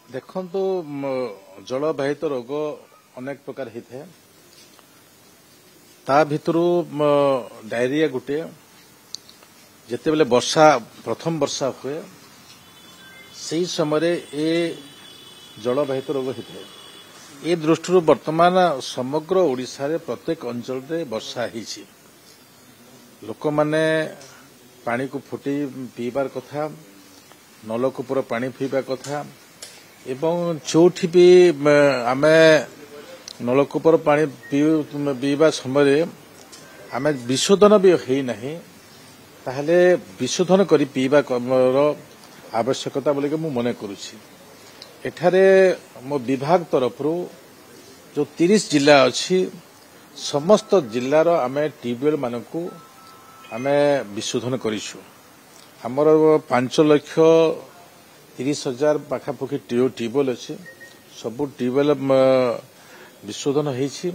देखो जलवाहित रोग अनेक प्रकार होता है ता भितरु डायरिया गोटे जिते बेले वर्षा प्रथम वर्षा हुए से समय ए जलवाहित रोग होता है। ए दृष्टि वर्तमान समग्र ओडिशा रे प्रत्येक अंचल रे वर्षा होती लोक माने पानी को फुटी पीबार कथा नलकूपर पानी पीवा कथा एवं चौठी भी आमे नलकूपर पानी पीवा समय आमे विशोधन भी होना ताहले विशोधन करी पीवा आवश्यकता बोले मु मने करुछि। एठारे मो विभाग तरफ जो 30 जिला अच्छी समस्त जिलार आमे ट्यूबवेल मानकू आमे विशोधन करिछु। हमर 5,30,000 पाखापाखि ट्यूबवेल अच्छी सबू ट्यूबवेल विशोधन होइछि।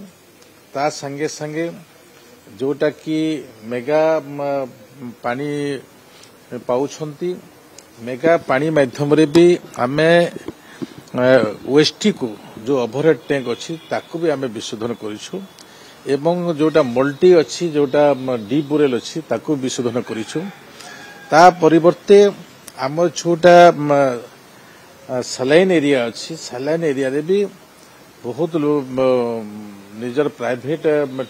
ता संगे संगे जोटा कि मेगा पानी पाउछंती मेगा पानी माध्यम रे भी आमे वेस्टी को जो ओवरहेड टैंक अच्छी ताकू भी आमे विशोधन करिछु एवं जोटा मल्टी अच्छी जोटा डीप बोरेल अच्छी ताकू विशोधन करिछु। ता परिवर्ते आम छोटा सलाइन एरिया अच्छी सलाइन एरिया रे भी बहुत निजर प्राइवेट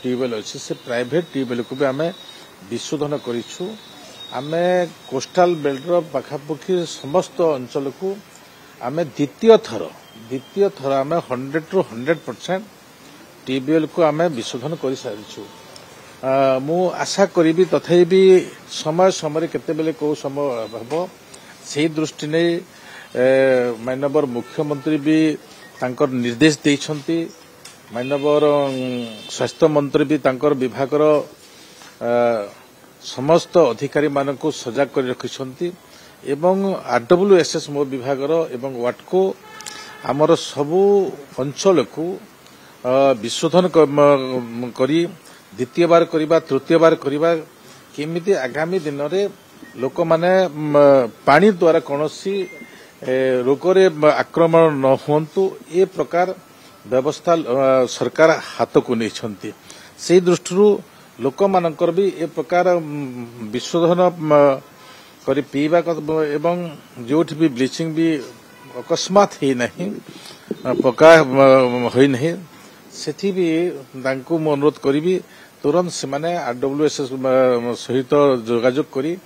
ट्यूबवेल अच्छी से प्राइवेट ट्यूबवेल को भी आमे विशोधन करिछु। आमे कोस्टाल बेल्ट रो पाखापाखि समस्त अंचल को आमे द्वितीय थर आमे 100 ରୁ 100% ट्यूबवेल को आमे विशोधन कर सारिछु। मु आशा करी तथापि भी समय समय केते बेले को समय हबो से दृष्टि नै माननीय मुख्यमंत्री भी तांकर निर्देश देइछंती। माननीय स्वास्थ्य मंत्री भी तांकर विभागर समस्त अधिकारी मानकु सजग कर रखिछंती एवं आरडब्ल्यूएसएस मो विभागर एवं वाटको आमर सबु अंचल को विशोधन करी द्वितीय बार करिबा तृतीय बार करिबा केमिति आगामी दिन रे लोक माने पानी द्वारा कोनोसी रोगरे आक्रमण न होंतु ए प्रकार व्यवस्था सरकार हाथ को नहीं से दृष्टि लोक मानकर भी ए प्रकार विशोधन करी पीवा एवं जोठी भी ब्लीचिंग भी अकस्मात ही नहीं पका होई नहीं सेठी भी तांको मु अनुरोध करी तुरंत से माने आरडब्ल्यूएसएस सहित जोगाजोग करी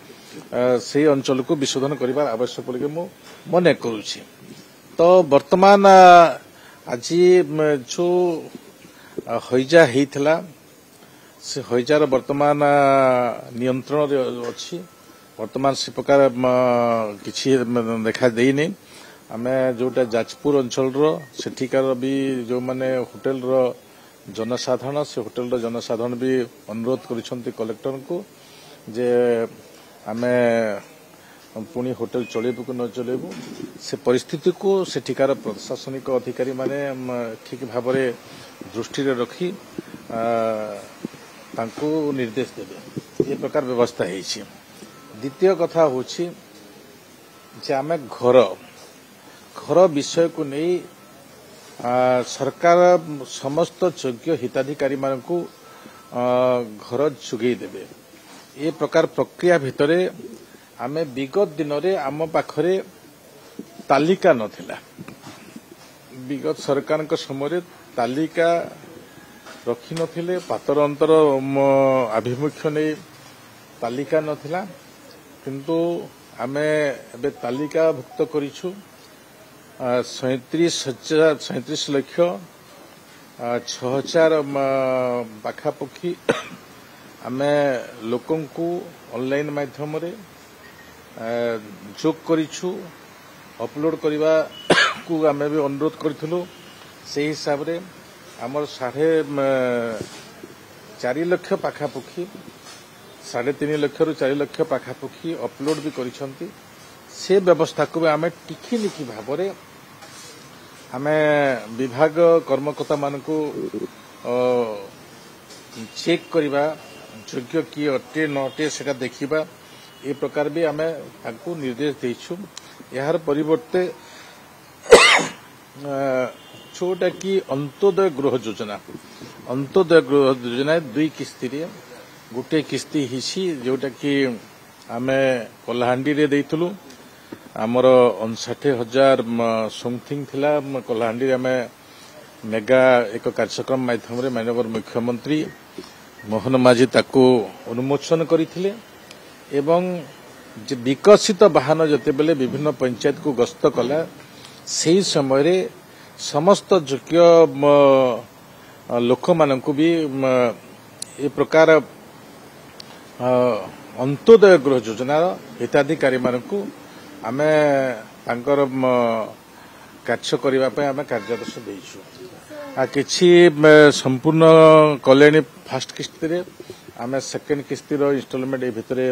से अंचल को विशोधन करिबार आवश्यक बोली मु मने करूछि। तो वर्तमान आज जो हईजा होइथिला से हईजार वर्तमान नियंत्रण रे अछि। वर्तमान से प्रकार किछि देखा देइनी आमे जोटा जाजपुर अंचल रो सेठिकार भी जो माने होटल रो जनसाधारण से होटल रो जनसाधारण भी अनुरोध करिसंती कलेक्टर को जे आमे पुणी होटल चलेबू कि न चलेबू से परिस्थिति को सेठिकार प्रशासनिक अधिकारी माने ठीक भाव में दृष्टि रखी तांको निर्देश देवे ये प्रकार व्यवस्था है। द्वितीय कथा होछि जे आमे घर विषय को नहीं सरकार समस्त योग्य हिताधिकारी मानकु घर जोगई देवे ये प्रकार प्रक्रिया भितरे आमे विगत दिन रे आम पाखरे तालिका नथिला। विगत सरकार के समय तालिका रखी नथिले पातर अंतर आभिमुख्य नहीं तालिका नथिला किंतु आमे एबे तालिका भुक्त करिछु 37 लक्ष 6,000 पाखापाखि आमे लोकं को ऑनलाइन माध्यम रे जोग करिछु अपलोड करबा को आमे भी अनुरोध करथिलु। से हिसाब रे हमर 4.5 लक्ष पाखापाखि 3.5 लक्ष रु 4 लक्ष पाखापाखि अपलोड भी करिसंती। से व्यवस्था को भी आमे टिखी निखी भाव रे आमे विभाग कर्मकर्ता मानकु चेक करबा योग्य कि अटे नटे सेटा देखिबा ए प्रकार भी आमे तांको निर्देश देइछु। यार परिवर्ते जोटा कि अंत्योदय गृह योजना 2 किस्ती रे गोटे किस्ती हिसी जोटा कि आमे कलाहांडी रे देइतलु आमर 59,000 समथिंग थिला कलाहांडी रे आमे मेगा एक कार्यक्रम माध्यम रे माननीय मुख्यमंत्री मोहन माझी ताकू अनुमोचन करथिले एवं विकसित वाहन जते बेले विभिन्न पंचायत को गस्त कला सही समय रे समस्त योग्य लोक मानकु भी ए प्रकार अंत्योदय गृह योजना हिताधिकारी मानकु आमे तांकर कार्य करबा पे आमे कार्यदर्श देइछु आ किछि संपूर्ण कल्याणी फर्स्ट किस्ती रे आमे सेकंड किस्ती रो इंस्टॉलमेंट ए भितरे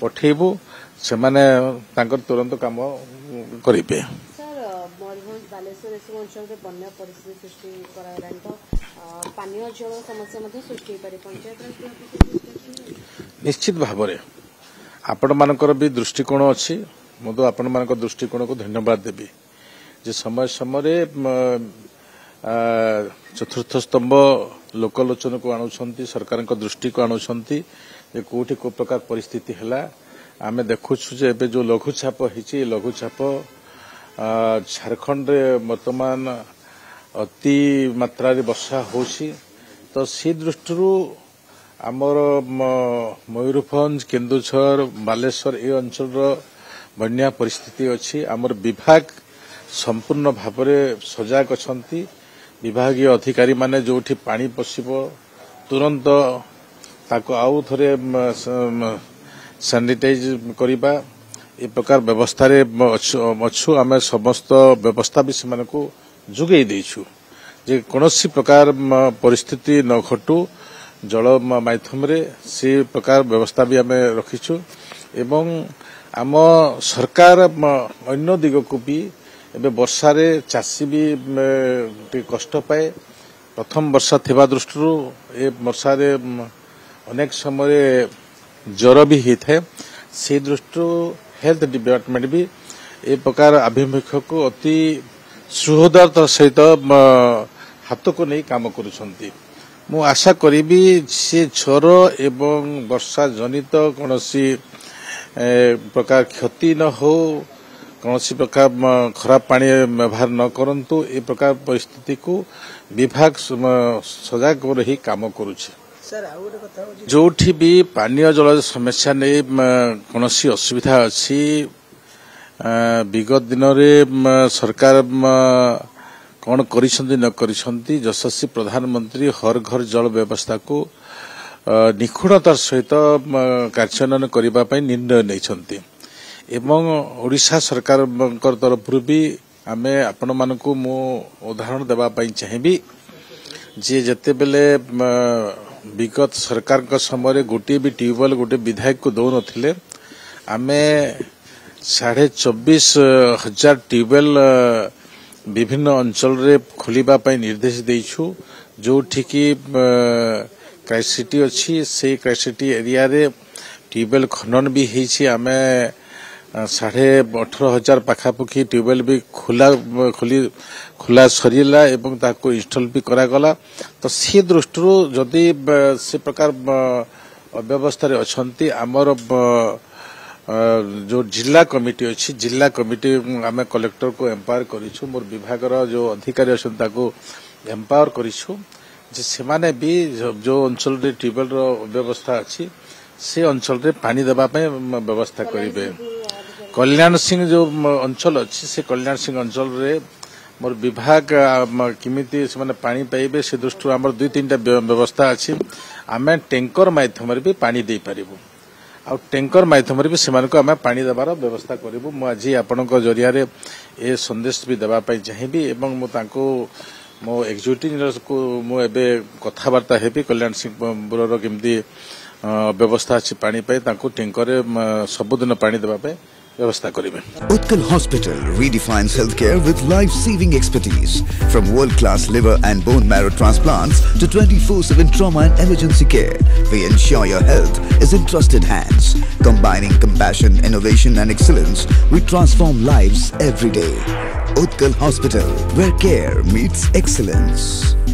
पठेबु से माने तांकर तुरंत काम करिबे। सर मयूरभंज बालेश्वर एसब अंचल रे बन्या परिस्थिति सृष्टि करालान तो पानीय जल समस्या मध्ये सृष्टि पारे पंचायत निश्चित भाव रे आपण मानकर भी दृष्टिकोण अछि मो तो आपण मानकर दृष्टिकोण को धन्यवाद देबी जे समय समय चतुर्थ स्तंभ लोकलोचन को आणुछंती सरकार को दृष्टि को आणुछंती जे कोठी को प्रकार परिस्थिति हैला आमे देखुछु जे एबे जो लघुचाप हिची लघुचाप झारखंड रे वर्तमान अति मात्रा रे वर्षा होसी तो सी दृष्टि आमर मयूरभंज केन्दुझर बालेश्वर ए अंचल बन्या परिस्थिति अछि आमर विभाग संपूर्ण भाव में सजग अछंती विभागीय अधिकारी माने जोठी पानी पसिबो तुरंत ताको आउ थरे सैनिटाइज करिबा ए प्रकार व्यवस्था रे अछु आमे समस्त व्यवस्था भी सेमान को जुगै दैछु जे कोनोसी प्रकार परिस्थिति न घटू जल माध्यम रे से प्रकार व्यवस्था भी आमे रखिछु एवं आम सरकार अन्य दिग को भी एबे वर्षा रे चासी भी कष्ट पाए प्रथम वर्षा थिबा दृष्टि ए वर्षा रे अनेक समय ज्वर भी होता है से दृष्टि हेल्थ डिपार्टमेंट भी ए प्रकार आभिमुख्य को अति सुहृदयता सहित हाथ को नहीं काम करुछंती मु आशा करी से ज्वर एवं वर्षा जनित कौनसी प्रकार क्षति न हो कौनसी प्रकार खराब पानी व्यवहार न करंतु ए प्रकार परिस्थिति को विभाग सजग हो रही काम करुछे जोठी भी पानीय जल समस्या नहीं कौनसी असुविधा अच्छी विगत दिन रे सरकार कौन करिसंती न करिसंती यशस्वी प्रधानमंत्री हर घर जल व्यवस्था को निखुणतार सहित कार्यान्वयन करबा पई निर्णय नैछंती एवं ओडिशा सरकार तरफ भी आमे आपण मानकु मो उदाहरण देबा पई चाहिबी जे जते बेले विगत सरकार का समय गोटे भी ट्यूबवेल गोटे विधायक को दौ नथिले आमे 24,500 ट्यूबवेल विभिन्न अंचल रे खोलिबा पई निर्देश देइछु जो ठिकी क्राइसिटी अछि से क्राइसिटी एरिया रे ट्यूबवेल खनन भी हेछि आमे 18,500 पाखापाखि ट्यूबवेल भी खुला सरीला एवं ताको इंस्टॉल भी करागला तो से दृष्टि जदि से प्रकार अव्यवस्था अछंती आमर जो जिला कमिटी अच्छी जिला कमिटी आम कलेक्टर को एम्पावर करिछु मोर विभाग जो अधिकारी अच्छे एम्पावर करिछु जे सेमाने भी जो अंचल रे ट्यूबवेल रो व्यवस्था अच्छी से अंचल रे पानी देबा पे व्यवस्था करिवे कल्याण सिंह जो अंचल अच्छी से कल्याण सिंह अंचल रे मोर विभाग किमिति से माने पानी पाइबे से दृष्टि आमर 2-3टा व्यवस्था अच्छी आमे टैंकर माध्यम रे भी पानी दे पारिबु आ टैंकर माध्यम रे भी सेमान को आमे पानी देबार व्यवस्था करिबु मु आज आपनक जरिया रे ए संदेश भी देबा पई चाहिबी एवं मु तांको मो एग्जीक्यूटिव को मु एबे कथावार्ता हेबी कल्याण सिंह बुरो केमती व्यवस्था अच्छी पानी पाई तांको टैंकर रे सबुदिन पानी देबा पे व्यवस्था करिवे। Utkal Hospital redefines healthcare with life-saving expertise. From world-class liver and bone marrow transplants to 24/7 trauma and emergency care, we ensure your health is in trusted hands. Combining compassion, innovation and excellence, we transform lives every day. Utkal Hospital, where care meets excellence.